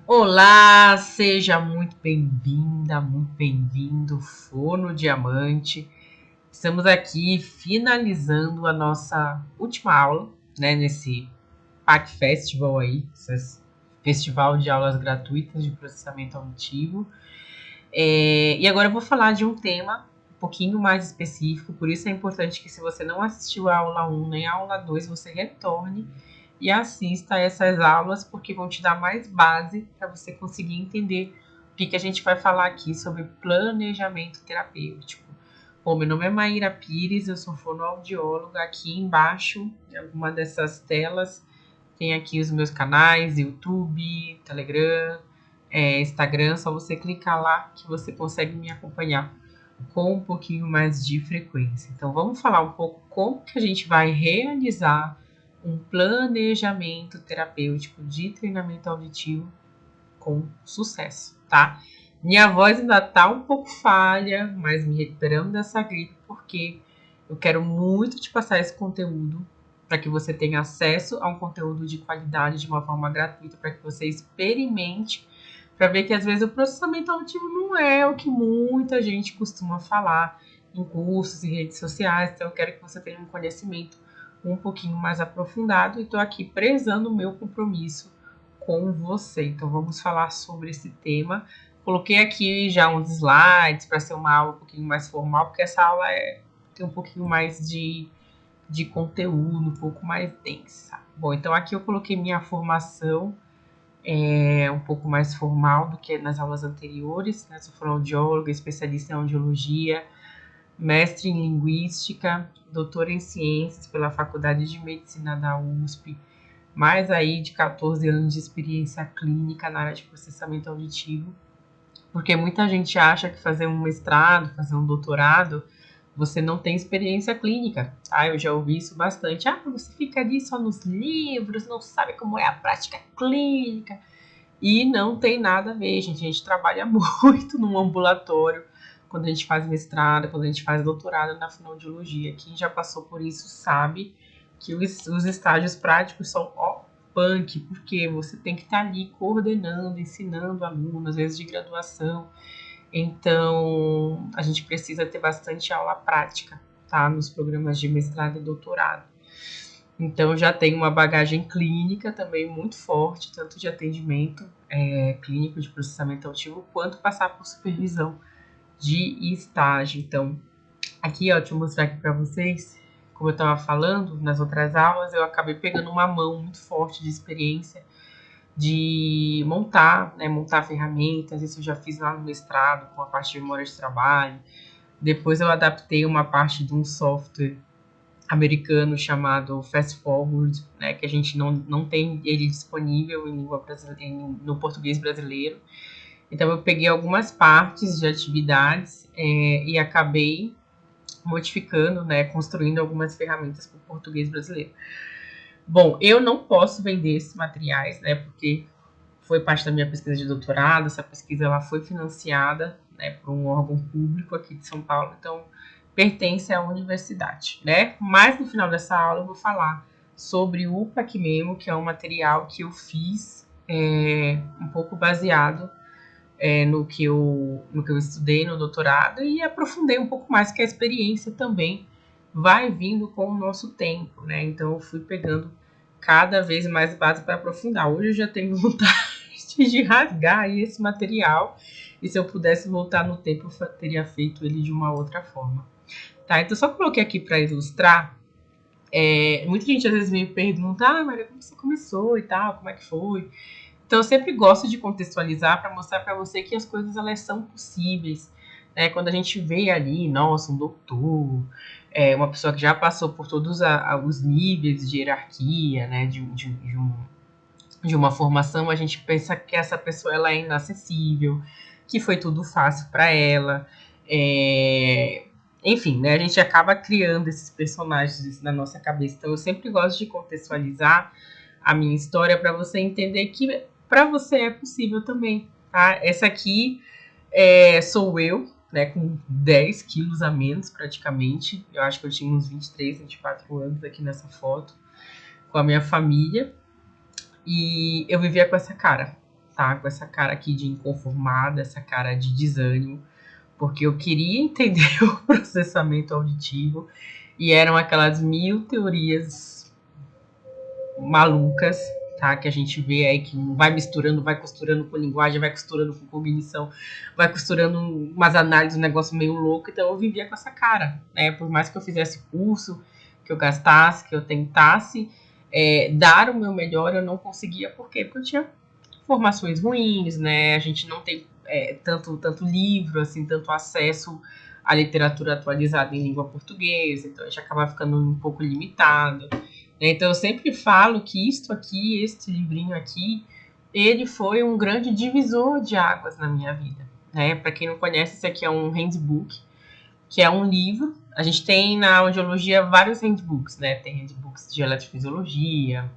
Olá, seja muito bem-vinda, muito bem-vindo, Fono Diamante. Estamos aqui finalizando a nossa última aula, né, nesse PAC Festival aí, esse festival de aulas gratuitas de processamento auditivo. E agora eu vou falar de um tema um pouquinho mais específico, por isso é importante que se você não assistiu a aula 1 nem a aula 2, você retorne e assista a essas aulas, porque vão te dar mais base para você conseguir entender o que a gente vai falar aqui sobre planejamento terapêutico. Bom, meu nome é Maíra Pires, eu sou fonoaudióloga. Aqui embaixo, em alguma dessas telas, tem aqui os meus canais, YouTube, Telegram, Instagram. Só você clicar lá que você consegue me acompanhar com um pouquinho mais de frequência. Então, vamos falar um pouco como que a gente vai realizar um planejamento terapêutico de treinamento auditivo com sucesso, tá? Minha voz ainda tá um pouco falha, mas me recuperando dessa gripe, porque eu quero muito te passar esse conteúdo para que você tenha acesso a um conteúdo de qualidade de uma forma gratuita, para que você experimente, para ver que às vezes o processamento auditivo não é o que muita gente costuma falar em cursos e redes sociais. Então eu quero que você tenha um conhecimento um pouquinho mais aprofundado e estou aqui prezando o meu compromisso com você. Então vamos falar sobre esse tema. Coloquei aqui já uns slides para ser uma aula um pouquinho mais formal, porque essa aula tem um pouquinho mais de conteúdo, um pouco mais densa. Bom, então aqui eu coloquei minha formação um pouco mais formal do que nas aulas anteriores, né? Sou fonoaudióloga, especialista em audiologia, mestre em linguística, doutora em ciências pela Faculdade de Medicina da USP, mais aí de 14 anos de experiência clínica na área de processamento auditivo, porque muita gente acha que fazer um mestrado, fazer um doutorado, você não tem experiência clínica. Eu já ouvi isso bastante. Você fica ali só nos livros, não sabe como é a prática clínica. E não tem nada a ver, gente. A gente trabalha muito no ambulatório quando a gente faz mestrado, quando a gente faz doutorado na fonoaudiologia. Quem já passou por isso sabe que os estágios práticos são punk, porque você tem que estar ali coordenando, ensinando alunos, às vezes de graduação. Então, a gente precisa ter bastante aula prática, tá? Nos programas de mestrado e doutorado. Então, já tem uma bagagem clínica também muito forte, tanto de atendimento clínico de processamento auditivo, quanto passar por supervisão de estágio. Então, aqui, ó, deixa eu mostrar aqui para vocês. Como eu estava falando nas outras aulas, eu acabei pegando uma mão muito forte de experiência de montar, né, montar ferramentas. Isso eu já fiz lá no mestrado, com a parte de memória de trabalho. Depois eu adaptei uma parte de um software americano chamado Fast Forward, né, que a gente não tem ele disponível em língua no português brasileiro. Então eu peguei algumas partes de atividades e acabei modificando, né, construindo algumas ferramentas para o português brasileiro. Bom, eu não posso vender esses materiais, né, porque foi parte da minha pesquisa de doutorado. Essa pesquisa ela foi financiada, né, por um órgão público aqui de São Paulo, então pertence à universidade, né? Mas no final dessa aula eu vou falar sobre o PACMEMO, que é um material que eu fiz um pouco baseado no que eu estudei no doutorado e aprofundei um pouco mais, que a experiência também vai vindo com o nosso tempo, né? Então eu fui pegando cada vez mais base para aprofundar. Hoje eu já tenho vontade de rasgar esse material, e se eu pudesse voltar no tempo eu teria feito ele de uma outra forma. Tá, então só coloquei aqui para ilustrar. Muita gente às vezes me pergunta, Maria, como você começou e tal, como é que foi? Então eu sempre gosto de contextualizar para mostrar para você que as coisas elas são possíveis, né? Quando a gente vê ali, nossa, um doutor, uma pessoa que já passou por todos os níveis de hierarquia, né? De uma formação, a gente pensa que essa pessoa ela é inacessível, que foi tudo fácil para ela. Enfim, né? A gente acaba criando esses personagens na nossa cabeça. Então eu sempre gosto de contextualizar a minha história para você entender que para você é possível também, tá? Essa aqui sou eu, né, com 10 quilos a menos praticamente. Eu acho que eu tinha uns 23, 24 anos aqui nessa foto, com a minha família. E eu vivia com essa cara. tá? Com essa cara aqui de inconformada, essa cara de desânimo, porque eu queria entender o processamento auditivo e eram aquelas 1000 teorias malucas, tá? Que a gente vê aí que vai costurando com linguagem, vai costurando com cognição, vai costurando umas análises, um negócio meio louco. Então eu vivia com essa cara, né? Por mais que eu fizesse curso, que eu gastasse, que eu tentasse dar o meu melhor, eu não conseguia. Por quê? Porque eu tinha formações ruins, né? A gente não tem tanto livro, assim, tanto acesso à literatura atualizada em língua portuguesa, então a gente acaba ficando um pouco limitado. Então eu sempre falo que isto aqui, este livrinho aqui, ele foi um grande divisor de águas na minha vida. Né? Para quem não conhece, esse aqui é um handbook, que é um livro. A gente tem na audiologia vários handbooks, né? Tem handbooks de eletrofisiologia,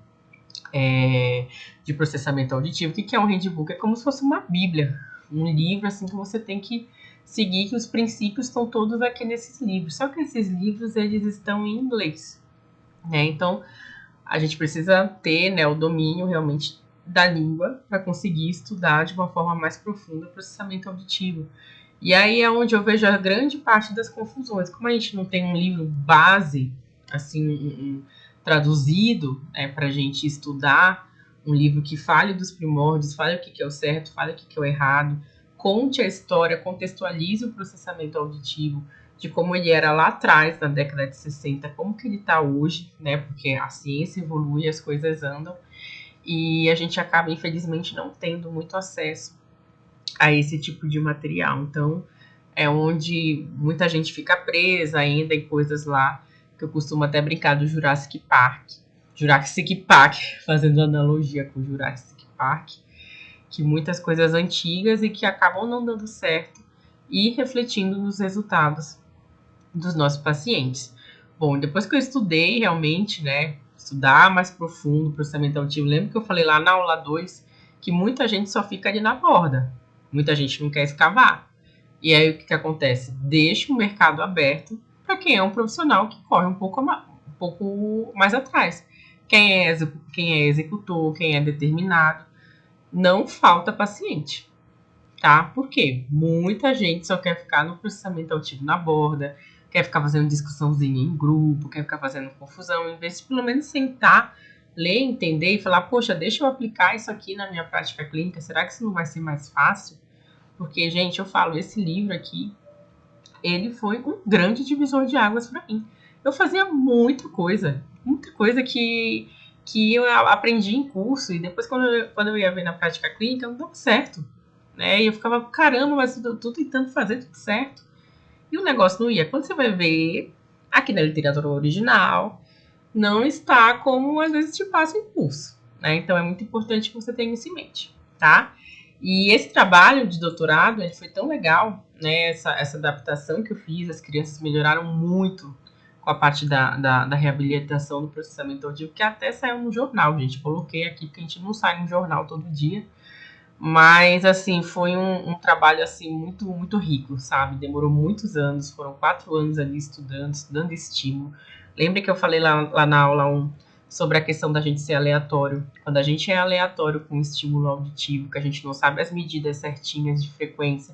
de processamento auditivo. O que é um handbook? É como se fosse uma bíblia, um livro assim que você tem que seguir, que os princípios estão todos aqui nesses livros. Só que esses livros eles estão em inglês, né? Então a gente precisa ter, né, o domínio realmente da língua para conseguir estudar de uma forma mais profunda o processamento auditivo. E aí é onde eu vejo a grande parte das confusões. Como a gente não tem um livro base, assim, traduzido, né, para a gente estudar, um livro que fale dos primórdios, fale o que é o certo, fale o que é o errado, conte a história, contextualize o processamento auditivo, de como ele era lá atrás, na década de 60, como que ele está hoje, né? Porque a ciência evolui, as coisas andam, e a gente acaba, infelizmente, não tendo muito acesso a esse tipo de material. Então, é onde muita gente fica presa ainda em coisas lá, que eu costumo até brincar do Jurassic Park. Jurassic Park, fazendo analogia com o Jurassic Park, que muitas coisas antigas e que acabam não dando certo e refletindo nos resultados dos nossos pacientes. Bom, depois que eu estudei realmente, né, estudar mais profundo o processamento auditivo, lembra que eu falei lá na aula 2 que muita gente só fica ali na borda, muita gente não quer escavar. E aí o que acontece? Deixa o mercado aberto para quem é um profissional que corre um pouco mais atrás. Quem é executor, quem é determinado, não falta paciente, tá? Por quê? Muita gente só quer ficar no processamento auditivo na borda, quer ficar fazendo discussãozinha em grupo, quer ficar fazendo confusão, em vez de pelo menos sentar, ler, entender e falar, poxa, deixa eu aplicar isso aqui na minha prática clínica, será que isso não vai ser mais fácil? Porque, gente, eu falo, esse livro aqui, ele foi um grande divisor de águas para mim. Eu fazia muita coisa que eu aprendi em curso, e depois quando eu ia ver na prática clínica, não dava certo. Né? E eu ficava, caramba, mas eu tô tentando fazer tudo certo. E o negócio não ia. Quando você vai ver, aqui na literatura original, não está como às vezes te passa em curso. Né? Então é muito importante que você tenha isso em mente, tá? E esse trabalho de doutorado, ele foi tão legal, né? Essa adaptação que eu fiz, as crianças melhoraram muito com a parte da reabilitação do processamento auditivo, que até saiu no jornal, gente. Coloquei aqui, porque a gente não sai no jornal todo dia. Mas, assim, foi um trabalho, assim, muito rico, sabe? Demorou muitos anos, foram 4 anos ali estudando estímulo. Lembra que eu falei lá na aula 1 sobre a questão da gente ser aleatório? Quando a gente é aleatório com estímulo auditivo, que a gente não sabe as medidas certinhas de frequência,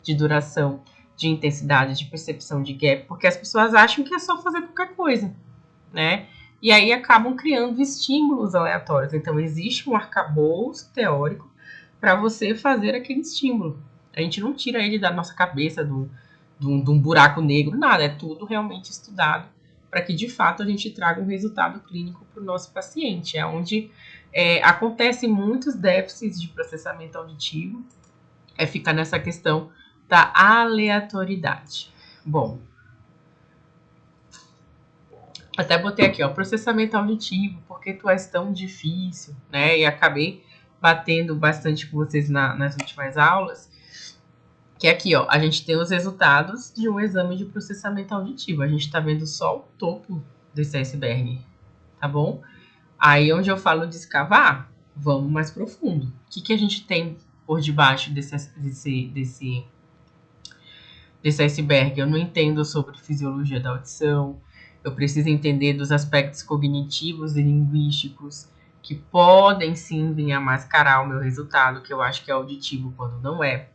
de duração, de intensidade, de percepção de gap, porque as pessoas acham que é só fazer qualquer coisa, né? E aí acabam criando estímulos aleatórios. Então, existe um arcabouço teórico para você fazer aquele estímulo. A gente não tira ele da nossa cabeça, de um buraco negro, nada. É tudo realmente estudado para que, de fato, a gente traga um resultado clínico para o nosso paciente. É onde acontecem muitos déficits de processamento auditivo, ficar nessa questão da aleatoriedade. Bom, até botei aqui, ó, processamento auditivo, por que tu és tão difícil, né? E acabei batendo bastante com vocês nas últimas aulas, que aqui, ó, a gente tem os resultados de um exame de processamento auditivo. A gente tá vendo só o topo desse iceberg, tá bom? Aí onde eu falo de escavar, vamos mais profundo. O que a gente tem por debaixo desse iceberg? Eu não entendo sobre fisiologia da audição, eu preciso entender dos aspectos cognitivos e linguísticos, que podem sim vir a mascarar o meu resultado, que eu acho que é auditivo quando não é.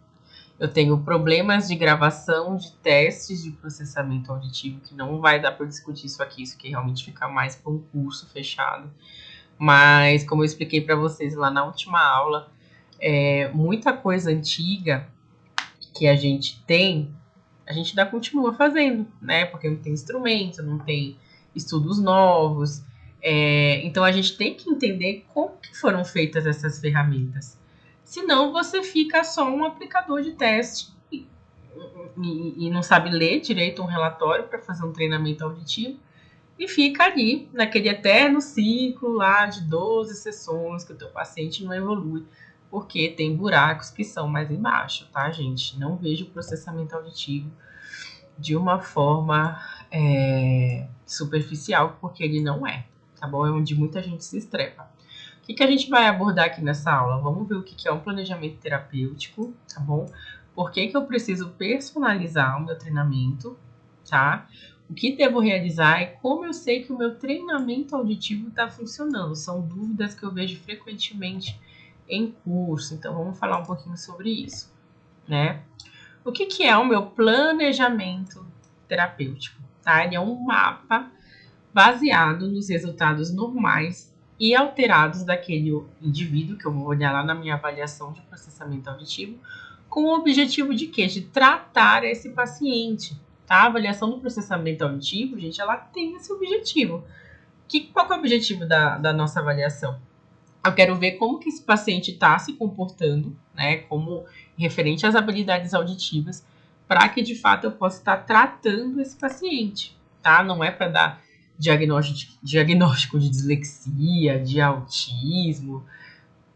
Eu tenho problemas de gravação de testes de processamento auditivo, que não vai dar para discutir isso aqui, isso que realmente fica mais para um curso fechado. Mas, como eu expliquei para vocês lá na última aula, muita coisa antiga que a gente tem, a gente ainda continua fazendo, né? Porque não tem instrumento, não tem estudos novos. Então a gente tem que entender como que foram feitas essas ferramentas. Senão você fica só um aplicador de teste e não sabe ler direito um relatório para fazer um treinamento auditivo e fica ali naquele eterno ciclo lá de 12 sessões que o teu paciente não evolui porque tem buracos que são mais embaixo, tá, gente? Não vejo o processamento auditivo de uma forma superficial, porque ele não é, tá bom? É onde muita gente se estrepa. O que a gente vai abordar aqui nessa aula? Vamos ver o que é um planejamento terapêutico, tá bom? Por que eu preciso personalizar o meu treinamento, tá? O que devo realizar e como eu sei que o meu treinamento auditivo está funcionando. São dúvidas que eu vejo frequentemente em curso, então vamos falar um pouquinho sobre isso, né? O que é o meu planejamento terapêutico? Tá? Ele é um mapa baseado nos resultados normais e alterados daquele indivíduo, que eu vou olhar lá na minha avaliação de processamento auditivo, com o objetivo de quê? De tratar esse paciente. Tá? A avaliação do processamento auditivo, gente, ela tem esse objetivo. Qual é o objetivo da nossa avaliação? Eu quero ver como que esse paciente está se comportando, né, como referente às habilidades auditivas, para que de fato eu possa estar tratando esse paciente, tá? Não é para dar diagnóstico de dislexia, de autismo,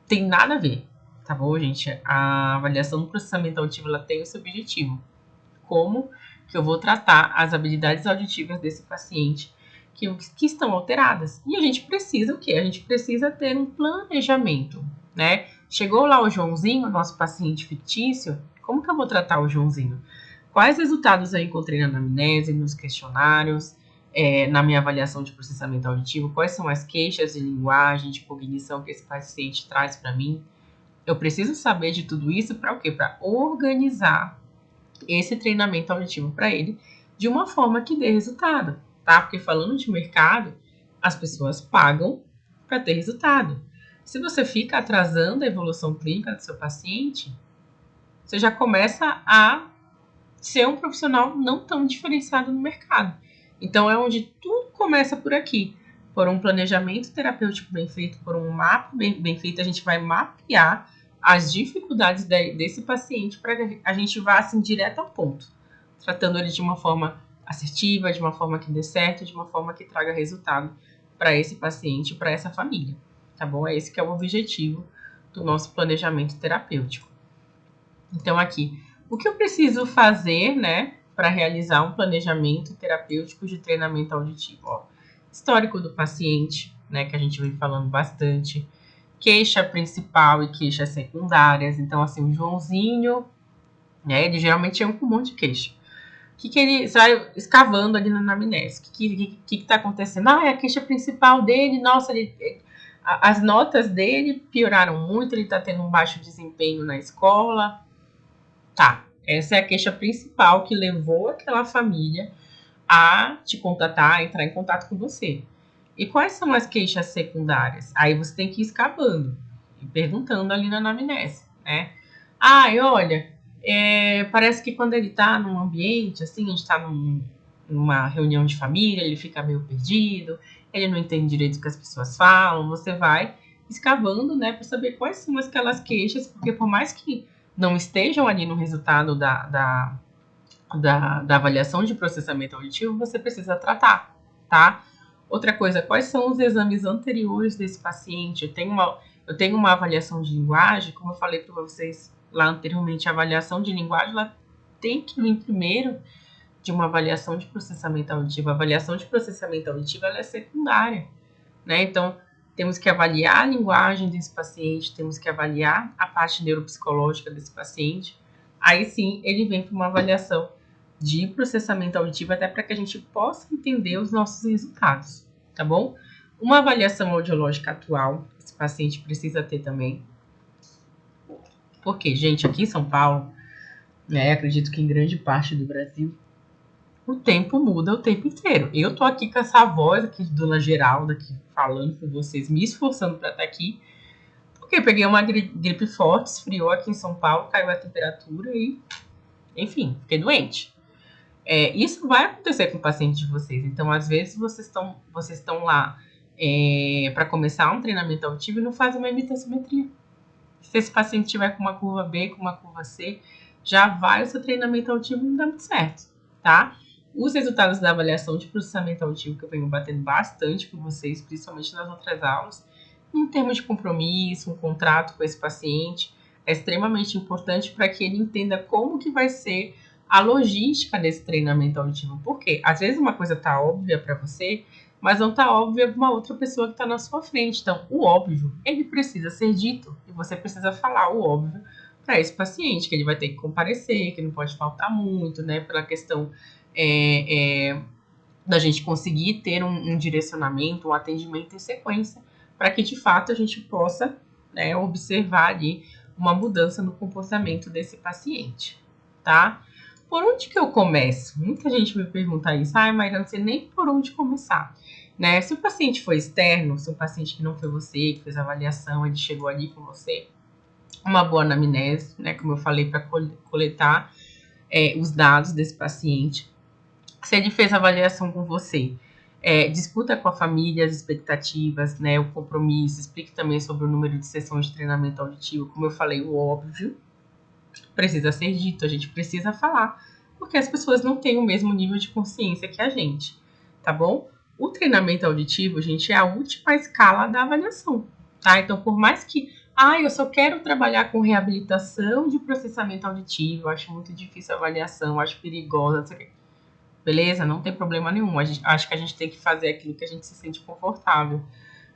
tem nada a ver, tá bom, gente? A avaliação do processamento auditivo ela tem esse objetivo. Como que eu vou tratar as habilidades auditivas desse paciente que estão alteradas. E a gente precisa o quê? A gente precisa ter um planejamento, né? Chegou lá o Joãozinho, nosso paciente fictício, como que eu vou tratar o Joãozinho? Quais resultados eu encontrei na anamnese, nos questionários, na minha avaliação de processamento auditivo? Quais são as queixas de linguagem, de cognição que esse paciente traz para mim? Eu preciso saber de tudo isso para o quê? Para organizar esse treinamento auditivo para ele de uma forma que dê resultado, tá? Porque falando de mercado, as pessoas pagam para ter resultado. Se você fica atrasando a evolução clínica do seu paciente, você já começa a ser um profissional não tão diferenciado no mercado. Então é onde tudo começa por aqui. Por um planejamento terapêutico bem feito, por um mapa bem feito, a gente vai mapear as dificuldades desse paciente para que a gente vá assim direto ao ponto, tratando ele de uma forma assertiva, de uma forma que dê certo, de uma forma que traga resultado para esse paciente, para essa família, tá bom? É esse que é o objetivo do nosso planejamento terapêutico. Então aqui, o que eu preciso fazer, né, para realizar um planejamento terapêutico de treinamento auditivo? Ó, histórico do paciente, né, que a gente vem falando bastante, queixa principal e queixas secundárias. Então, assim, o Joãozinho, né, ele geralmente é um com um monte de queixa. O que ele sai escavando ali na anamnese? O que está acontecendo? É a queixa principal dele, nossa, as notas dele pioraram muito, ele está tendo um baixo desempenho na escola. Tá, essa é a queixa principal que levou aquela família a te contatar, a entrar em contato com você. E quais são as queixas secundárias? Aí você tem que ir escapando e perguntando ali na anamnese, né? Olha, parece que quando ele tá num ambiente, assim, a gente tá numa reunião de família, ele fica meio perdido, ele não entende direito o que as pessoas falam, você vai escavando, né, para saber quais são aquelas queixas, porque por mais que não estejam ali no resultado da avaliação de processamento auditivo, você precisa tratar, tá? Outra coisa, quais são os exames anteriores desse paciente? Eu tenho uma avaliação de linguagem, como eu falei para vocês lá anteriormente, a avaliação de linguagem ela tem que vir primeiro de uma avaliação de processamento auditivo. A avaliação de processamento auditivo ela é secundária, né? Então, temos que avaliar a linguagem desse paciente, temos que avaliar a parte neuropsicológica desse paciente. Aí sim, ele vem para uma avaliação de processamento auditivo, até para que a gente possa entender os nossos resultados, tá bom? Uma avaliação audiológica atual, esse paciente precisa ter também. Porque, gente, aqui em São Paulo, né, acredito que em grande parte do Brasil, o tempo muda o tempo inteiro. Eu tô aqui com essa voz aqui de Dona Geralda, aqui falando com vocês, me esforçando para estar aqui, porque peguei uma gripe forte, esfriou aqui em São Paulo, caiu a temperatura e, enfim, fiquei doente. Isso vai acontecer com o paciente de vocês. Então, às vezes, vocês estão lá para começar um treinamento auditivo e não fazem uma imitaçometria. Se esse paciente tiver com uma curva B, com uma curva C, já vai o seu treinamento auditivo não dá muito certo, tá? Os resultados da avaliação de processamento auditivo que eu venho batendo bastante com vocês, principalmente nas outras aulas, em termos de compromisso, um contrato com esse paciente, é extremamente importante para que ele entenda como que vai ser a logística desse treinamento auditivo. Por quê? Às vezes uma coisa tá óbvia para você, mas não tá óbvia para uma outra pessoa que está na sua frente. Então, o óbvio, ele precisa ser dito e você precisa falar o óbvio para esse paciente, que ele vai ter que comparecer, que não pode faltar muito, né, pela questão da gente conseguir ter um direcionamento, um atendimento em sequência, para que de fato a gente possa, né, observar ali uma mudança no comportamento desse paciente, tá? Por onde que eu começo? Muita gente me pergunta isso. Maíra, não sei nem por onde começar. Né? Se o paciente foi externo, se o paciente que não foi você, que fez a avaliação, ele chegou ali com você, uma boa anamnese, né? Como eu falei, para coletar os dados desse paciente. Se ele fez a avaliação com você, discuta com a família as expectativas, né? O compromisso, explique também sobre o número de sessões de treinamento auditivo. Como eu falei, o óbvio precisa ser dito, a gente precisa falar, porque as pessoas não têm o mesmo nível de consciência que a gente, tá bom? O treinamento auditivo, gente, é a última escala da avaliação, tá? Então, por mais que, eu só quero trabalhar com reabilitação de processamento auditivo, acho muito difícil a avaliação, acho perigosa, não sei o quê. Beleza? Não tem problema nenhum, acho que a gente tem que fazer aquilo que a gente se sente confortável.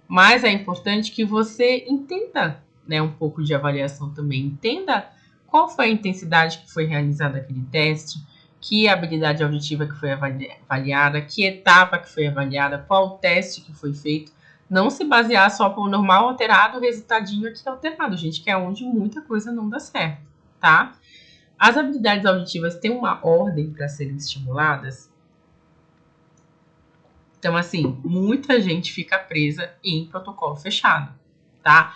Mas é importante que você entenda, né, um pouco de avaliação também, entenda qual foi a intensidade que foi realizada aquele teste, que habilidade auditiva que foi avaliada, que etapa que foi avaliada, qual teste que foi feito. Não se basear só por normal alterado, resultadinho aqui alterado, gente, que é onde muita coisa não dá certo, tá? As habilidades auditivas têm uma ordem para serem estimuladas. Então, assim, muita gente fica presa em protocolo fechado, tá?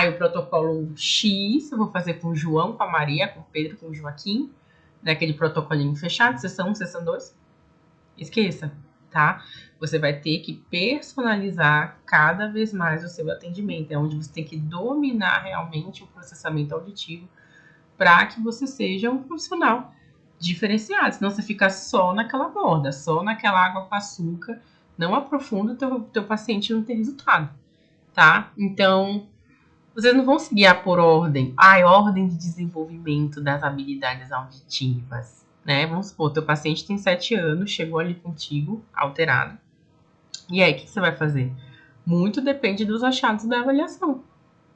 O protocolo X, eu vou fazer com o João, com a Maria, com o Pedro, com o Joaquim, naquele protocolinho fechado, sessão 1, sessão 2. Esqueça, tá? Você vai ter que personalizar cada vez mais o seu atendimento. É onde você tem que dominar realmente o processamento auditivo para que você seja um profissional diferenciado. Senão você fica só naquela borda, só naquela água com açúcar, não aprofunda o teu paciente não ter resultado, tá? Então, vocês não vão se guiar por ordem. Ordem de desenvolvimento das habilidades auditivas, né? Vamos supor, teu paciente tem 7 anos, chegou ali contigo, alterado. E aí, o que você vai fazer? Muito depende dos achados da avaliação.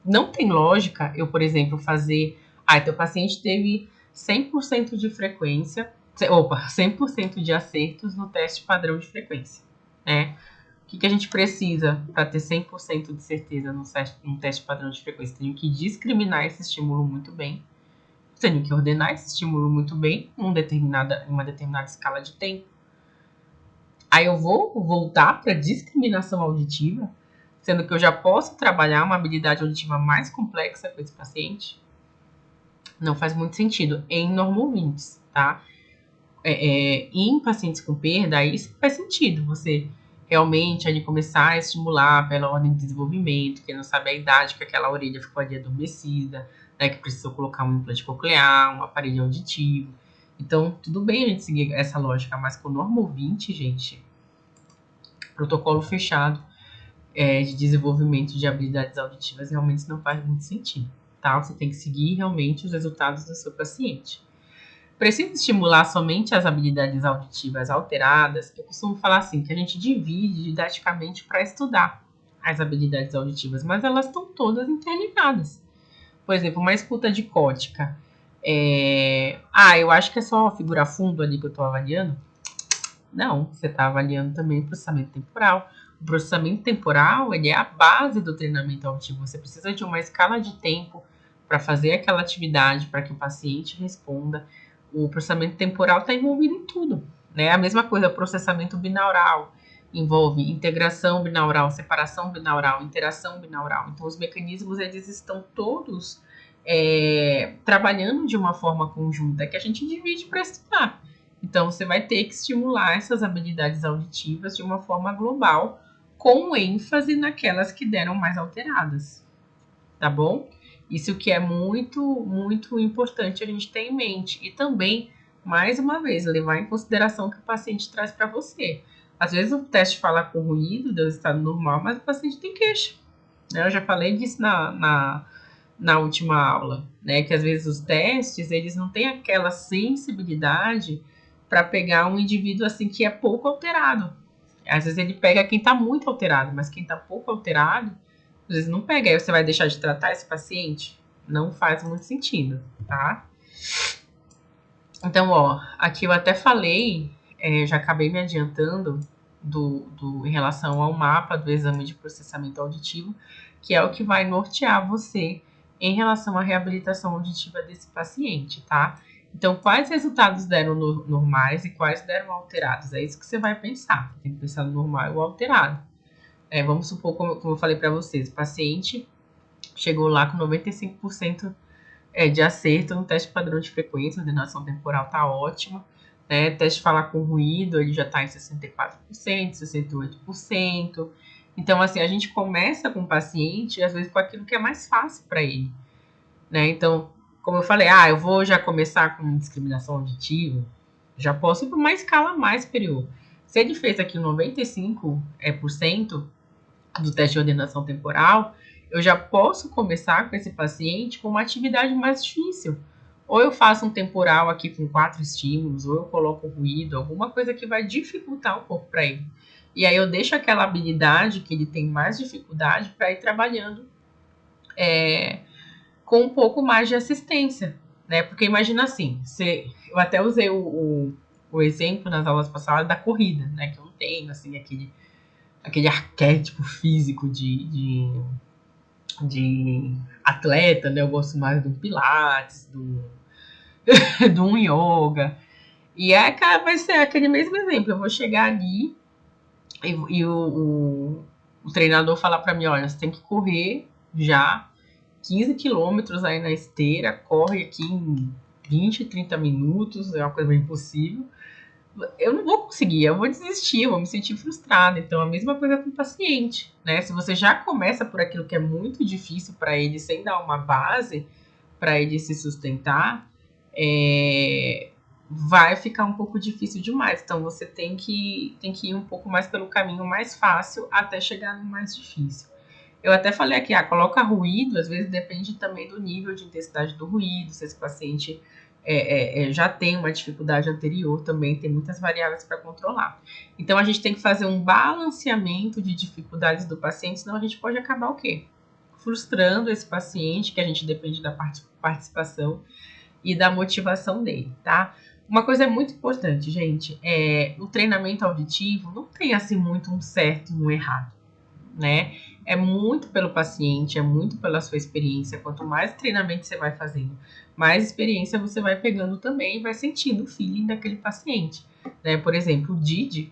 Não tem lógica eu, por exemplo, fazer... teu paciente teve 100% de frequência... 100% de acertos no teste padrão de frequência, né? O que a gente precisa para ter 100% de certeza no teste padrão de frequência? Tenho que discriminar esse estímulo muito bem. Tenho que ordenar esse estímulo muito bem em uma determinada escala de tempo. Aí eu vou voltar para discriminação auditiva, sendo que eu já posso trabalhar uma habilidade auditiva mais complexa com esse paciente. Não faz muito sentido em normovintes, tá? Em pacientes com perda, aí isso faz sentido. Você realmente ali começar a estimular pela ordem de desenvolvimento, que não sabe a idade que aquela orelha ficou ali adormecida, né, que precisou colocar um implante coclear, um aparelho auditivo. Então, tudo bem a gente seguir essa lógica, mas com normovinte, gente, protocolo fechado de desenvolvimento de habilidades auditivas realmente não faz muito sentido, tá? Você tem que seguir realmente os resultados do seu paciente. Precisa estimular somente as habilidades auditivas alteradas? Eu costumo falar assim, que a gente divide didaticamente para estudar as habilidades auditivas, mas elas estão todas interligadas. Por exemplo, uma escuta dicótica. Eu acho que é só figurar fundo ali que eu estou avaliando. Não, você está avaliando também o processamento temporal, O processamento temporal, ele é a base do treinamento auditivo. Você precisa de uma escala de tempo para fazer aquela atividade, para que o paciente responda. O processamento temporal está envolvido em tudo, né? A mesma coisa, o processamento binaural envolve integração binaural, separação binaural, interação binaural. Então, os mecanismos, eles estão todos trabalhando de uma forma conjunta, que a gente divide para estudar. Então, você vai ter que estimular essas habilidades auditivas de uma forma global, com ênfase naquelas que deram mais alteradas, tá bom? Isso que é muito, muito importante a gente ter em mente. E também, mais uma vez, levar em consideração o que o paciente traz para você. Às vezes o teste fala com ruído, deu estado normal, mas o paciente tem queixa. Eu já falei disso na última aula, né? Que às vezes os testes, eles não têm aquela sensibilidade para pegar um indivíduo assim que é pouco alterado. Às vezes ele pega quem está muito alterado, mas quem está pouco alterado, às vezes não pega. Aí você vai deixar de tratar esse paciente? Não faz muito sentido, tá? Então, ó, aqui eu até falei, já acabei me adiantando em relação ao mapa do exame de processamento auditivo, que é o que vai nortear você em relação à reabilitação auditiva desse paciente, tá? Então, quais resultados deram normais e quais deram alterados? É isso que você vai pensar. Tem que pensar no normal ou alterado. Vamos supor, como eu falei para vocês, o paciente chegou lá com 95% de acerto no teste padrão de frequência, a ordenação temporal está ótima. Né? Teste de falar com ruído, ele já está em 64%, 68%. Então, assim, a gente começa com o paciente, às vezes, com aquilo que é mais fácil para ele. Né? Então, como eu falei, eu vou já começar com discriminação auditiva, já posso ir para uma escala mais superior. Se ele fez aqui 95% do teste de ordenação temporal, eu já posso começar com esse paciente com uma atividade mais difícil. Ou eu faço um temporal aqui com 4 estímulos, ou eu coloco ruído, alguma coisa que vai dificultar um pouco para ele. E aí eu deixo aquela habilidade que ele tem mais dificuldade para ir trabalhando com um pouco mais de assistência, né? Porque imagina assim, eu até usei o exemplo nas aulas passadas da corrida, né? Que eu não tenho, assim, aquele arquétipo físico de atleta, né? Eu gosto mais do pilates, do um yoga. E vai ser aquele mesmo exemplo. Eu vou chegar ali e o treinador falar para mim, olha, você tem que correr já 15 quilômetros aí na esteira, corre aqui em 20, 30 minutos, é uma coisa impossível. Eu não vou conseguir, eu vou desistir, eu vou me sentir frustrada. Então, a mesma coisa com o paciente, né? Se você já começa por aquilo que é muito difícil para ele, sem dar uma base para ele se sustentar, vai ficar um pouco difícil demais. Então, você tem que ir um pouco mais pelo caminho mais fácil até chegar no mais difícil. Eu até falei aqui, coloca ruído, às vezes depende também do nível de intensidade do ruído, se esse paciente já tem uma dificuldade anterior também, tem muitas variáveis para controlar. Então, a gente tem que fazer um balanceamento de dificuldades do paciente, senão a gente pode acabar o quê? Frustrando esse paciente, que a gente depende da participação e da motivação dele, tá? Uma coisa muito importante, gente, o treinamento auditivo não tem assim muito um certo e um errado, né? É muito pelo paciente, é muito pela sua experiência. Quanto mais treinamento você vai fazendo, mais experiência você vai pegando também e vai sentindo o feeling daquele paciente. Né? Por exemplo, o DID,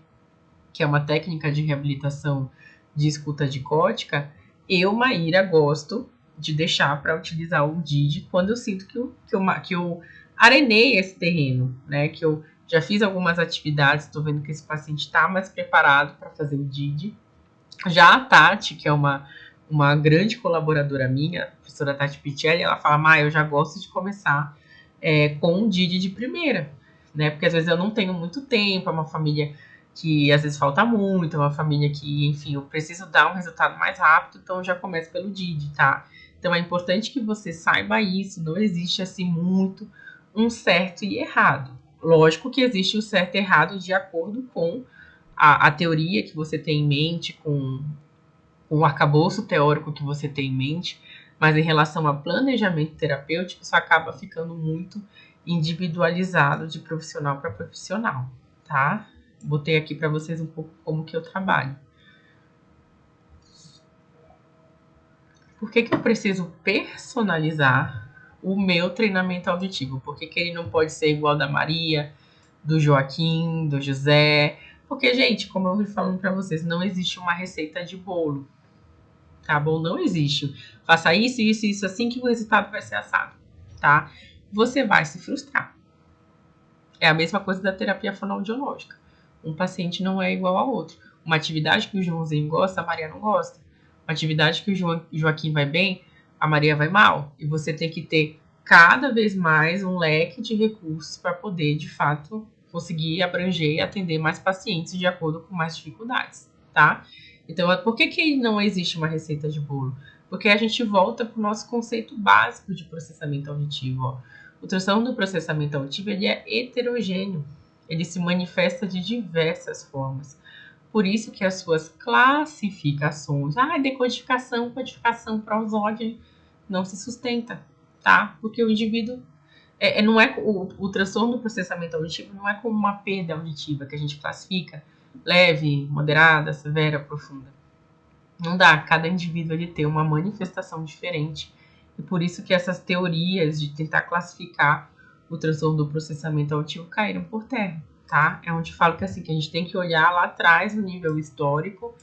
que é uma técnica de reabilitação de escuta dicótica, eu, Maíra, gosto de deixar para utilizar o DID quando eu sinto que eu arenei esse terreno, né? Que eu já fiz algumas atividades, estou vendo que esse paciente está mais preparado para fazer o DID. Já a Tati, que é uma grande colaboradora minha, a professora Tati Pichelli, ela fala, eu já gosto de começar com um DID de primeira, né? Porque às vezes eu não tenho muito tempo, é uma família que às vezes falta muito, é uma família que, enfim, eu preciso dar um resultado mais rápido, então eu já começo pelo DID, tá? Então é importante que você saiba isso, não existe assim muito um certo e errado. Lógico que existe o certo e errado de acordo com a teoria que você tem em mente, com o arcabouço teórico que você tem em mente, mas em relação a planejamento terapêutico, isso acaba ficando muito individualizado de profissional para profissional, tá? Botei aqui para vocês um pouco como que eu trabalho. Por que eu preciso personalizar o meu treinamento auditivo? Por que ele não pode ser igual da Maria, do Joaquim, do José? Porque, gente, como eu vim falando para vocês, não existe uma receita de bolo, tá bom? Não existe. Faça isso, isso, isso, assim que o resultado vai ser assado, tá? Você vai se frustrar. É a mesma coisa da terapia fonoaudiológica. Um paciente não é igual ao outro. Uma atividade que o Joãozinho gosta, a Maria não gosta. Uma atividade que o Joaquim vai bem, a Maria vai mal. E você tem que ter cada vez mais um leque de recursos para poder, de fato, conseguir abranger e atender mais pacientes de acordo com mais dificuldades, tá? Então, por que não existe uma receita de bolo? Porque a gente volta para o nosso conceito básico de processamento auditivo, ó. O transtorno do processamento auditivo ele é heterogêneo, ele se manifesta de diversas formas. Por isso que as suas classificações, decodificação, codificação, prosódia, não se sustenta, tá? Porque o indivíduo não é o transtorno do processamento auditivo não é como uma perda auditiva que a gente classifica leve, moderada, severa, profunda. Não dá, cada indivíduo ele tem uma manifestação diferente. E por isso que essas teorias de tentar classificar o transtorno do processamento auditivo caíram por terra, tá? É onde falo que assim, que a gente tem que olhar lá atrás no nível histórico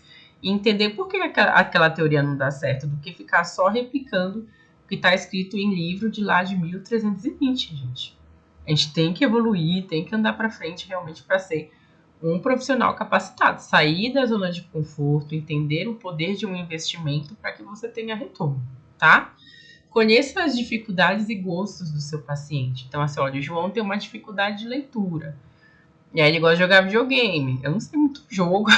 e entender por que aquela teoria não dá certo, do que ficar só replicando o que está escrito em livro de lá de 1320, gente. A gente tem que evoluir, tem que andar para frente realmente para ser um profissional capacitado, sair da zona de conforto, entender o poder de um investimento para que você tenha retorno, tá? Conheça as dificuldades e gostos do seu paciente. Então, assim, olha, o João tem uma dificuldade de leitura. E aí ele gosta de jogar videogame. Eu não sei muito jogo,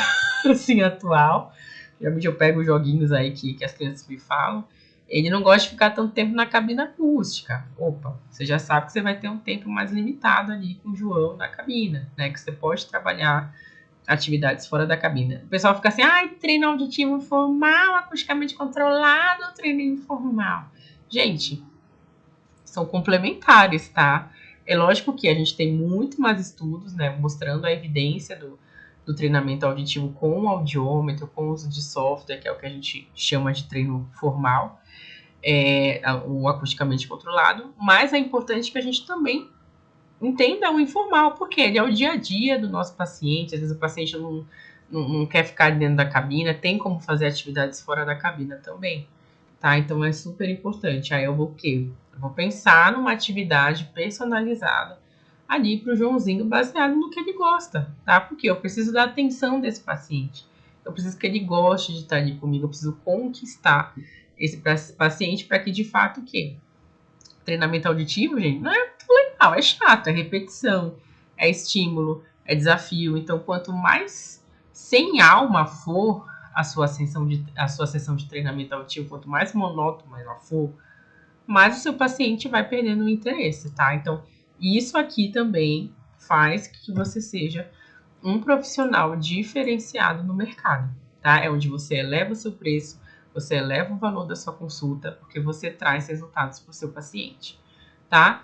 assim, atual. Geralmente eu pego os joguinhos aí que as crianças me falam. Ele não gosta de ficar tanto tempo na cabine acústica. Opa, você já sabe que você vai ter um tempo mais limitado ali com o João na cabina, né? Que você pode trabalhar atividades fora da cabine. O pessoal fica assim, treino auditivo informal, acusticamente controlado, treino informal. Gente, são complementares, tá? É lógico que a gente tem muito mais estudos, né, mostrando a evidência do treinamento auditivo com o audiômetro, com o uso de software, que é o que a gente chama de treino formal, o acusticamente controlado, mas é importante que a gente também entenda o informal, porque ele é o dia a dia do nosso paciente, às vezes o paciente não quer ficar dentro da cabina, tem como fazer atividades fora da cabina também, tá? Então é super importante. Aí eu vou o quê? Eu vou pensar numa atividade personalizada ali para o Joãozinho, baseado no que ele gosta, tá? Porque eu preciso da atenção desse paciente. Eu preciso que ele goste de estar ali comigo, eu preciso conquistar esse paciente para que de fato o quê? Treinamento auditivo, gente, não é muito legal, é chato, é repetição, é estímulo, é desafio. Então, quanto mais sem alma for a sua sessão de treinamento auditivo, quanto mais monótono ela for, mais o seu paciente vai perdendo o interesse, tá? Então, isso aqui também faz que você seja um profissional diferenciado no mercado, tá? É onde você eleva o seu preço, você eleva o valor da sua consulta, porque você traz resultados para o seu paciente, tá?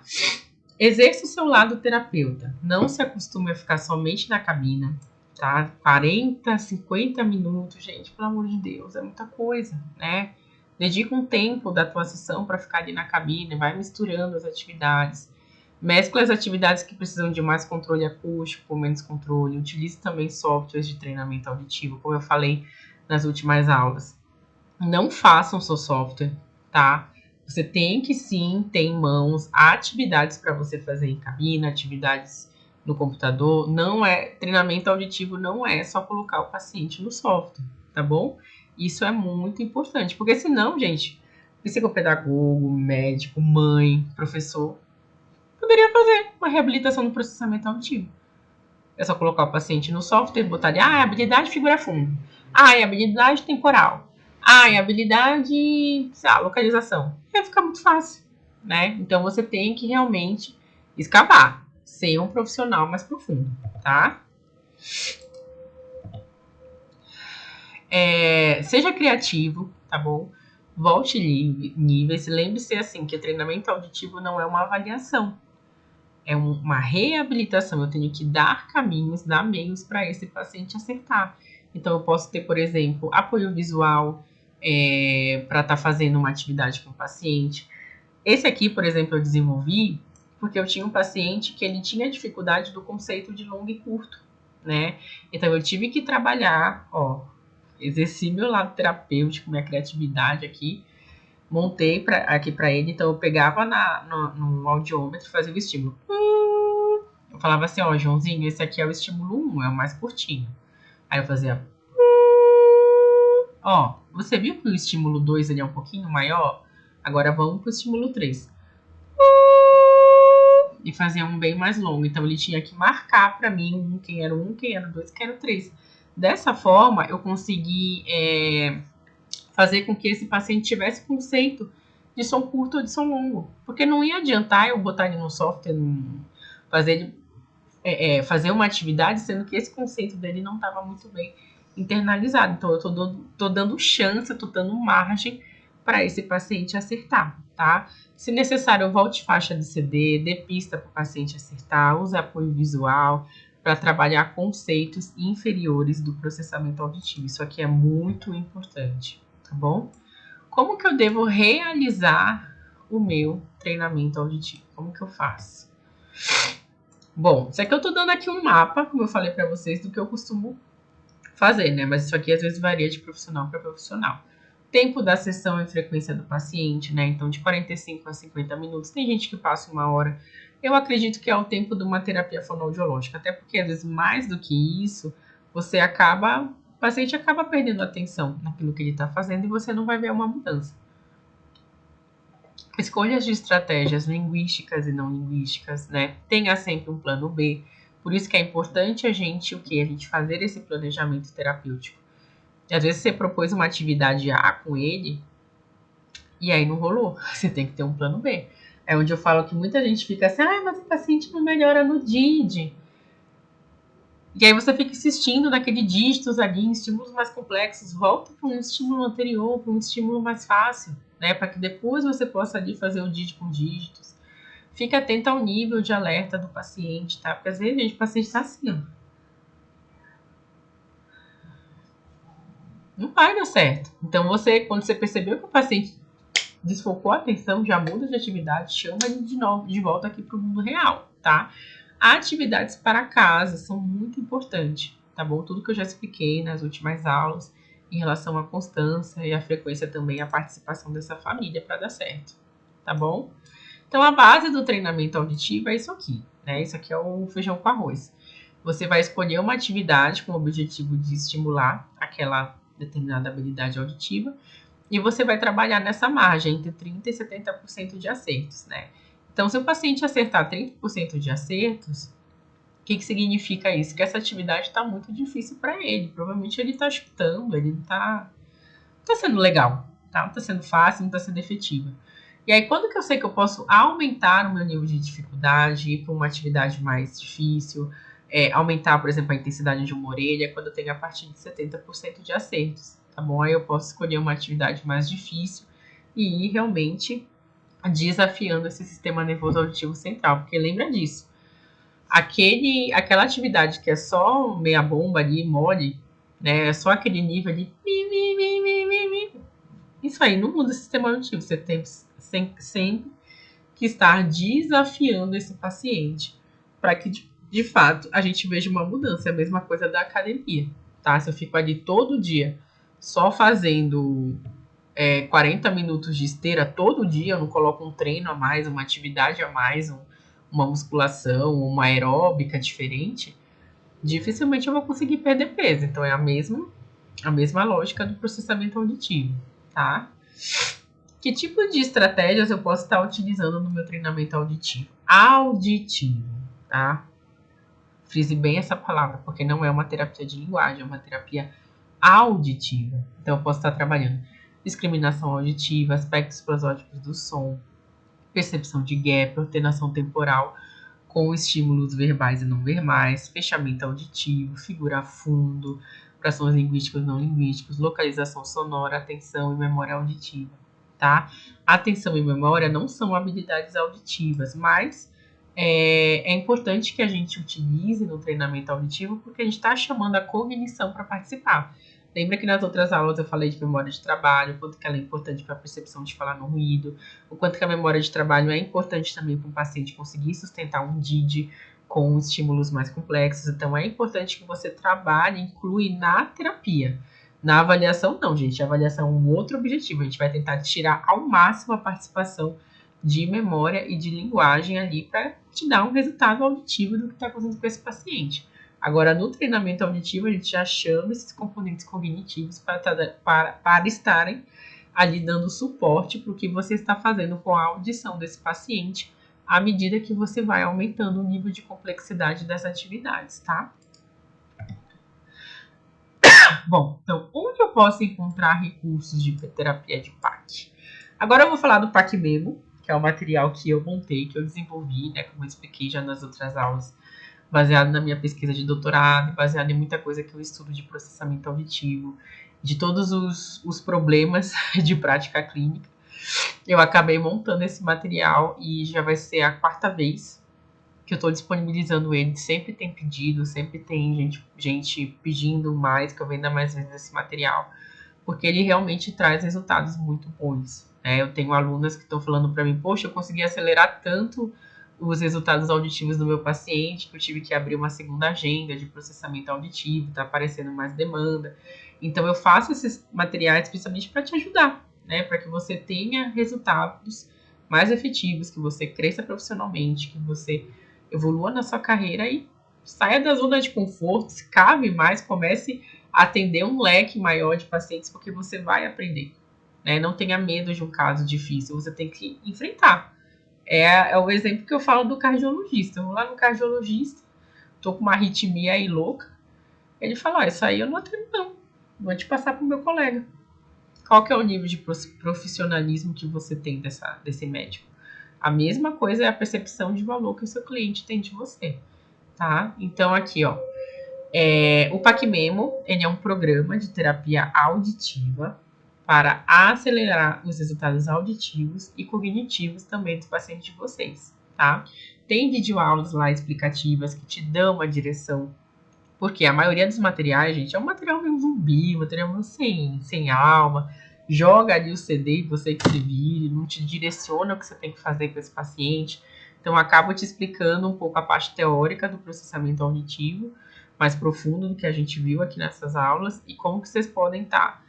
Exerça o seu lado terapeuta. Não se acostume a ficar somente na cabina, tá? 40, 50 minutos, gente, pelo amor de Deus, é muita coisa, né? Dedica um tempo da tua sessão para ficar ali na cabine, vai misturando as atividades. Mescla as atividades que precisam de mais controle acústico, menos controle. Utilize também softwares de treinamento auditivo, como eu falei nas últimas aulas. Não façam seu software, tá? Você tem que sim ter em mãos atividades para você fazer em cabina, atividades no computador. Não é treinamento auditivo, não é só colocar o paciente no software, tá bom? Isso é muito importante, porque senão, gente, psicopedagogo, médico, mãe, professor, poderia fazer uma reabilitação do processamento auditivo. É só colocar o paciente no software, botar ali, habilidade figura fundo. Habilidade temporal. Habilidade, sei lá, localização. Vai ficar muito fácil, né? Então você tem que realmente escavar, ser um profissional mais profundo, tá? Seja criativo, tá bom? Volte níveis. Lembre-se assim que treinamento auditivo não é uma avaliação. É uma reabilitação. Eu tenho que dar caminhos, dar meios para esse paciente acertar. Então, eu posso ter, por exemplo, apoio visual, para estar fazendo uma atividade com o paciente. Esse aqui, por exemplo, eu desenvolvi porque eu tinha um paciente que ele tinha dificuldade do conceito de longo e curto, né? Então eu tive que trabalhar, exerci meu lado terapêutico, minha criatividade aqui, montei aqui para ele, então eu pegava no audiômetro e fazia o estímulo. Eu falava assim, Joãozinho, esse aqui é o estímulo 1, é o mais curtinho. Aí eu fazia... você viu que o estímulo 2 ele é um pouquinho maior? Agora vamos para o estímulo 3. E fazia um bem mais longo. Então ele tinha que marcar para mim quem era o 1, quem era o 2, quem era o 3. Dessa forma, eu consegui fazer com que esse paciente tivesse conceito de som curto ou de som longo. Porque não ia adiantar eu botar ele no software, fazer uma atividade, sendo que esse conceito dele não estava muito bem internalizado. Então eu tô dando chance, tô dando margem para esse paciente acertar, tá? Se necessário, eu volte faixa de CD, dê pista para o paciente acertar, use apoio visual para trabalhar conceitos inferiores do processamento auditivo. Isso aqui é muito importante, tá bom? Como que eu devo realizar o meu treinamento auditivo? Como que eu faço? Bom, isso aqui eu tô dando aqui um mapa, como eu falei para vocês, do que eu costumo fazer, né? Mas isso aqui às vezes varia de profissional para profissional. Tempo da sessão e frequência do paciente, né? Então, de 45 a 50 minutos. Tem gente que passa 1 hora. Eu acredito que é o tempo de uma terapia fonoaudiológica. Até porque, às vezes, mais do que isso, o paciente acaba perdendo atenção naquilo que ele está fazendo e você não vai ver uma mudança. Escolhas de estratégias linguísticas e não linguísticas, né? Tenha sempre um plano B. Por isso que é importante a gente fazer esse planejamento terapêutico. E às vezes você propôs uma atividade A com ele e aí não rolou. Você tem que ter um plano B. É onde eu falo que muita gente fica assim, mas o paciente não melhora no DID. E aí você fica insistindo naquele dígitos ali, em estímulos mais complexos. Volta para um estímulo anterior, para um estímulo mais fácil, né? Para que depois você possa ali fazer o DID com dígitos. Fique atento ao nível de alerta do paciente, tá? Porque às vezes, gente, o paciente está assim, não vai dar certo. Então, quando você percebeu que o paciente desfocou a atenção, já muda de atividade, chama ele de volta aqui para o mundo real, tá? Atividades para casa são muito importantes, tá bom? Tudo que eu já expliquei nas últimas aulas em relação à constância e à frequência também, a participação dessa família para dar certo, tá bom? Então, a base do treinamento auditivo é isso aqui, né? Isso aqui é o feijão com arroz. Você vai escolher uma atividade com o objetivo de estimular aquela determinada habilidade auditiva e você vai trabalhar nessa margem entre 30% e 70% de acertos, né? Então, se o paciente acertar 30% de acertos, o que significa isso? Que essa atividade está muito difícil para ele. Provavelmente ele está chutando, ele não está sendo legal, tá? Não está sendo fácil, não está sendo efetiva. E aí, quando que eu sei que eu posso aumentar o meu nível de dificuldade, ir para uma atividade mais difícil, aumentar, por exemplo, a intensidade de uma orelha, quando eu tenho a partir de 70% de acertos, tá bom? Aí eu posso escolher uma atividade mais difícil e ir realmente desafiando esse sistema nervoso auditivo central, porque lembra disso. Aquela atividade que é só meia bomba ali, mole, né? É só aquele nível ali. Isso aí não muda o sistema auditivo. Você tem sempre que estar desafiando esse paciente para que, de fato, a gente veja uma mudança. É a mesma coisa da academia, tá? Se eu fico ali todo dia só fazendo 40 minutos de esteira todo dia, eu não coloco um treino a mais, uma atividade a mais, uma musculação, uma aeróbica diferente, dificilmente eu vou conseguir perder peso. Então é a mesma lógica do processamento auditivo, tá? Que tipo de estratégias eu posso estar utilizando no meu treinamento auditivo? Auditivo, tá? Frise bem essa palavra, porque não é uma terapia de linguagem, é uma terapia auditiva. Então eu posso estar trabalhando discriminação auditiva, aspectos prosódicos do som, percepção de gap, ordenação temporal com estímulos verbais e não verbais, fechamento auditivo, figura a fundo, frações linguísticas e não linguísticas, localização sonora, atenção e memória auditiva, tá? Atenção e memória não são habilidades auditivas, mas é importante que a gente utilize no treinamento auditivo porque a gente está chamando a cognição para participar. Lembra que nas outras aulas eu falei de memória de trabalho, o quanto que ela é importante para a percepção de falar no ruído, o quanto que a memória de trabalho é importante também para o paciente conseguir sustentar um DID com estímulos mais complexos. Então, é importante que você trabalhe, inclui na terapia. Na avaliação, não, gente. A avaliação é um outro objetivo. A gente vai tentar tirar ao máximo a participação de memória e de linguagem ali para te dar um resultado auditivo do que está acontecendo com esse paciente. Agora, no treinamento auditivo, a gente já chama esses componentes cognitivos para estarem ali dando suporte para o que você está fazendo com a audição desse paciente, à medida que você vai aumentando o nível de complexidade das atividades, tá? Bom, então, onde eu posso encontrar recursos de terapia de PAC? Agora eu vou falar do PAC Memo, que é o material que eu montei, que eu desenvolvi, né, como eu expliquei já nas outras aulas, baseado na minha pesquisa de doutorado, baseado em muita coisa que eu estudo de processamento auditivo, de todos os problemas de prática clínica. Eu acabei montando esse material e já vai ser a 4ª vez que eu estou disponibilizando ele. Sempre tem pedido, sempre tem gente pedindo mais, que eu venda mais vezes esse material, porque ele realmente traz resultados muito bons. Eu tenho alunas que estão falando para mim, poxa, eu consegui acelerar tanto os resultados auditivos do meu paciente, que eu tive que abrir uma segunda agenda de processamento auditivo, está aparecendo mais demanda. Então, eu faço esses materiais principalmente para te ajudar, né? Para que você tenha resultados mais efetivos, que você cresça profissionalmente, que você evolua na sua carreira e saia da zona de conforto, se cave mais, comece a atender um leque maior de pacientes, porque você vai aprender. Né? Não tenha medo de um caso difícil, você tem que enfrentar. É o exemplo que eu falo do cardiologista. Eu vou lá no cardiologista, tô com uma arritmia aí louca. Ele fala, isso aí eu não atendo não. Vou te passar pro meu colega. Qual que é o nível de profissionalismo que você tem desse médico? A mesma coisa é a percepção de valor que o seu cliente tem de você. Tá? Então aqui, ó. O PAC Memo, ele é um programa de terapia auditiva para acelerar os resultados auditivos e cognitivos também dos pacientes de vocês, tá? Tem videoaulas lá explicativas que te dão uma direção, porque a maioria dos materiais, gente, é um material meio zumbi, um material meio sem alma, joga ali o CD e você que se vire, não te direciona o que você tem que fazer com esse paciente. Então, acabo te explicando um pouco a parte teórica do processamento auditivo, mais profundo do que a gente viu aqui nessas aulas, e como que vocês podem estar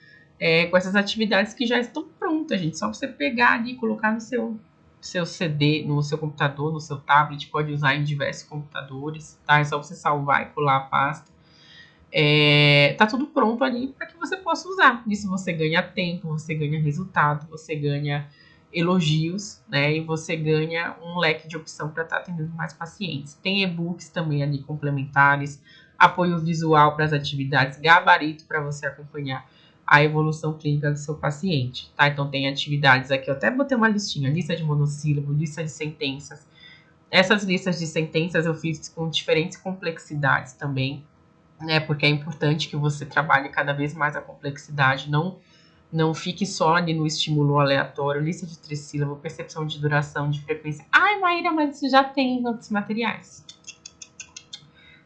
com essas atividades que já estão prontas, gente. Só você pegar ali e colocar no seu CD, no seu computador, no seu tablet, pode usar em diversos computadores, tá? É só você salvar e pular a pasta. Tá tudo pronto ali para que você possa usar. Nisso você ganha tempo, você ganha resultado, você ganha elogios, né? E você ganha um leque de opção para estar atendendo mais pacientes. Tem e-books também ali complementares, apoio visual para as atividades, gabarito para você acompanhar a evolução clínica do seu paciente, tá? Então tem atividades aqui, eu até botei uma listinha, lista de monossílabo, lista de sentenças. Essas listas de sentenças eu fiz com diferentes complexidades também, né? Porque é importante que você trabalhe cada vez mais a complexidade, não fique só ali no estímulo aleatório, lista de trissílabo, percepção de duração, de frequência. Ai, Maíra, mas isso já tem em outros materiais.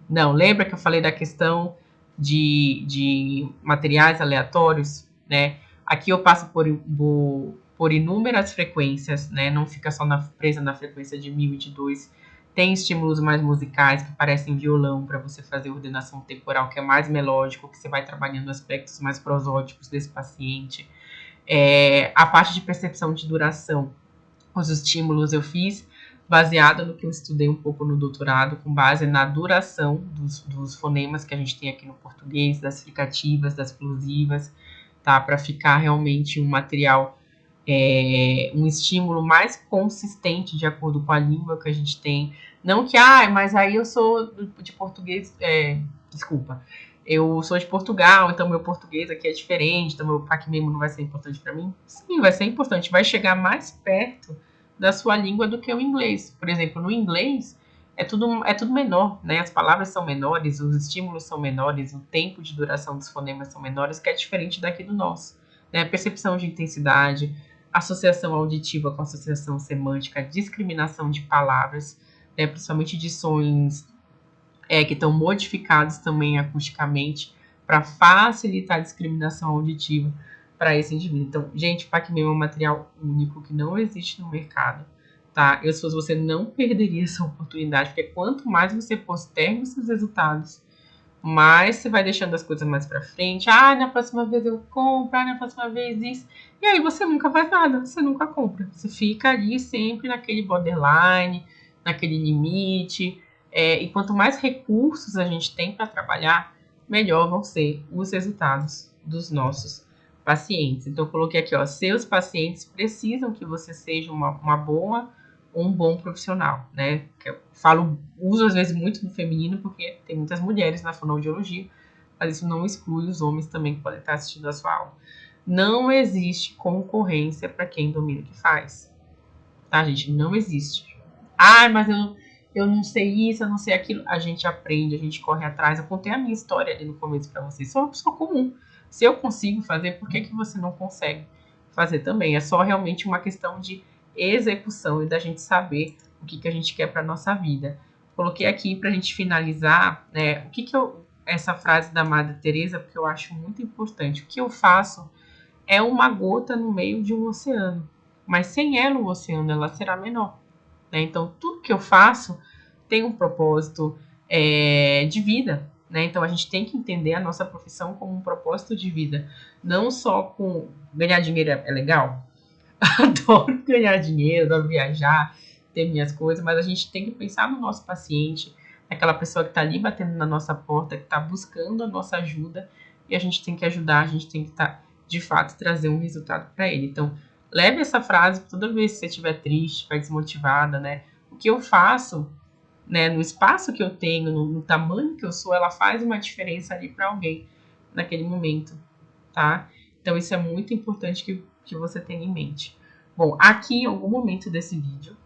Não, lembra que eu falei da questão de materiais aleatórios, né? Aqui eu passo por inúmeras frequências, né? Não fica só presa na frequência de 1000 e de 2. Tem estímulos mais musicais que parecem violão para você fazer ordenação temporal, que é mais melódico, que você vai trabalhando aspectos mais prosódicos desse paciente. A parte de percepção de duração, os estímulos eu fiz baseado no que eu estudei um pouco no doutorado, com base na duração dos fonemas que a gente tem aqui no português, das fricativas, das plusivas, tá? Para ficar realmente um material, um estímulo mais consistente de acordo com a língua que a gente tem. Não que, mas aí eu sou de português, desculpa, eu sou de Portugal, então meu português aqui é diferente, então meu PAC Memo não vai ser importante para mim? Sim, vai ser importante, vai chegar mais perto da sua língua do que o inglês. Por exemplo, no inglês é tudo menor, né? As palavras são menores, os estímulos são menores, o tempo de duração dos fonemas são menores, que é diferente daqui do nosso. Né? Percepção de intensidade, associação auditiva com associação semântica, discriminação de palavras, né? Principalmente de sons que estão modificados também acusticamente, para facilitar a discriminação auditiva para esse indivíduo. Então, gente, o PacMem é um material único que não existe no mercado, tá? Se fosse você, não perderia essa oportunidade, porque quanto mais você posterga os seus resultados, mais você vai deixando as coisas mais para frente. Na próxima vez eu compro, na próxima vez isso. E aí você nunca faz nada, você nunca compra. Você fica ali sempre naquele borderline, naquele limite. E quanto mais recursos a gente tem para trabalhar, melhor vão ser os resultados dos nossos pacientes. Então, eu coloquei aqui, seus pacientes precisam que você seja um bom profissional, né? Eu uso às vezes muito no feminino, porque tem muitas mulheres na fonoaudiologia, mas isso não exclui os homens também que podem estar assistindo a sua aula. Não existe concorrência para quem domina o que faz, tá, gente? Não existe. Mas eu não sei isso, eu não sei aquilo. A gente aprende, a gente corre atrás. Eu contei a minha história ali no começo para vocês. Sou uma pessoa comum. Se eu consigo fazer, por que você não consegue fazer também? É só realmente uma questão de execução e da gente saber o que a gente quer para nossa vida. Coloquei aqui para a gente finalizar, né? Essa frase da Madre Teresa, porque eu acho muito importante. O que eu faço é uma gota no meio de um oceano, mas sem ela o oceano ela será menor, né? Então tudo que eu faço tem um propósito de vida, né? Então a gente tem que entender a nossa profissão como um propósito de vida, não só com ganhar dinheiro é legal. Adoro ganhar dinheiro, adoro viajar, ter minhas coisas, mas a gente tem que pensar no nosso paciente, naquela pessoa que está ali batendo na nossa porta, que está buscando a nossa ajuda, e a gente tem que ajudar, a gente tem que de fato, trazer um resultado para ele. Então, leve essa frase toda vez que você estiver triste, estiver desmotivada, né? O que eu faço, né, no espaço que eu tenho, no tamanho que eu sou, ela faz uma diferença ali para alguém naquele momento, tá? Então, isso é muito importante que você tenha em mente. Bom, aqui em algum momento desse vídeo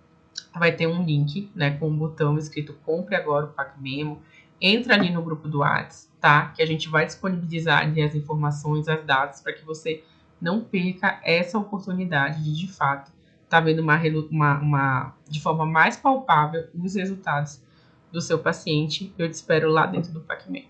vai ter um link, né, com um botão escrito Compre Agora o PacMemo. Entra ali no grupo do WhatsApp, tá? Que a gente vai disponibilizar ali as informações, as datas, para que você não perca essa oportunidade de fato, estar vendo de forma mais palpável os resultados do seu paciente. Eu te espero lá dentro do PacMemo.